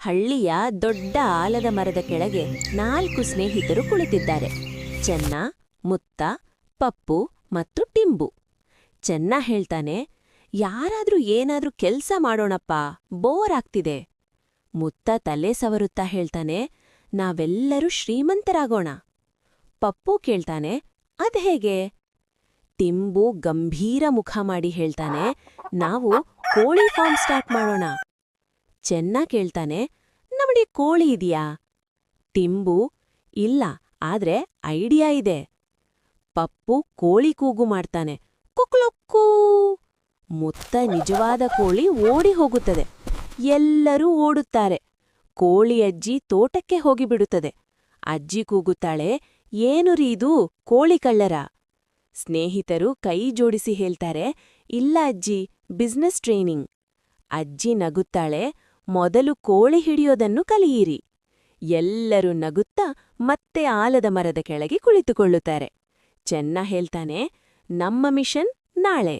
ಹಳ್ಳಿಯ ದೊಡ್ಡ ಆಲದ ಮರದ ಕೆಳಗೆ 4 ಸ್ನೇಹಿತರು ಕುಳಿತಿದ್ದಾರೆ. ಚೆನ್ನ, ಮುತ್ತ, ಪಪ್ಪು ಮತ್ತು ಟಿಂಬು. ಚೆನ್ನ ಹೇಳ್ತಾನೆ, ಯಾರಾದ್ರೂ ಏನಾದ್ರೂ ಕೆಲ್ಸ ಮಾಡೋಣಪ್ಪ, ಬೋರ್ ಆಗ್ತಿದೆ. ಮುತ್ತ ತಲೆ ಸವರುತ್ತಾ ಹೇಳ್ತಾನೆ, ನಾವೆಲ್ಲರೂ ಶ್ರೀಮಂತರಾಗೋಣ. ಪಪ್ಪು ಕೇಳ್ತಾನೆ, ಅದ್ಹೇಗೆ? ಟಿಂಬು ಗಂಭೀರ ಮುಖ ಮಾಡಿ ಹೇಳ್ತಾನೆ, ನಾವು ಕೋಳಿ ಫಾರ್ಮ್ ಸ್ಟಾರ್ಟ್ ಮಾಡೋಣ. ಚೆನ್ನ ಕೇಳ್ತಾನೆ, ನಮ್ಮಡಿ ಕೋಳಿ ಇದೆಯಾ? ಟಿಂಬು, ಇಲ್ಲ, ಆದ್ರೆ ಐಡಿಯಾ ಇದೆ. ಪಪ್ಪು ಕೋಳಿ ಕೂಗು ಮಾಡ್ತಾನೆ, ಕುಕ್ಲುಕ್ಕೂ. ಮುತ್ತ ನಿಜವಾದ ಕೋಳಿ ಓಡಿ ಹೋಗುತ್ತದೆ. ಎಲ್ಲರೂ ಓಡುತ್ತಾರೆ. ಕೋಳಿ ಅಜ್ಜಿ ತೋಟಕ್ಕೆ ಹೋಗಿಬಿಡುತ್ತದೆ. ಅಜ್ಜಿ ಕೂಗುತ್ತಾಳೆ, ಏನು ರೀ ಇದು, ಕೋಳಿ ಕಳ್ಳರ? ಸ್ನೇಹಿತರು ಕೈ ಜೋಡಿಸಿ ಹೇಳ್ತಾರೆ, ಇಲ್ಲ ಅಜ್ಜಿ, ಬಿಸ್ನೆಸ್ ಟ್ರೈನಿಂಗ್. ಅಜ್ಜಿ ನಗುತ್ತಾಳೆ, ಮೊದಲು ಕೋಳಿ ಹಿಡಿಯೋದನ್ನು ಕಲಿಯಿರಿ. ಎಲ್ಲರೂ ನಗುತ್ತಾ ಮತ್ತೆ ಆಲದ ಮರದ ಕೆಳಗೆ ಕುಳಿತುಕೊಳ್ಳುತ್ತಾರೆ. ಚೆನ್ನ ಹೇಳ್ತಾನೆ, ನಮ್ಮ ಮಿಷನ್ ನಾಳೆ.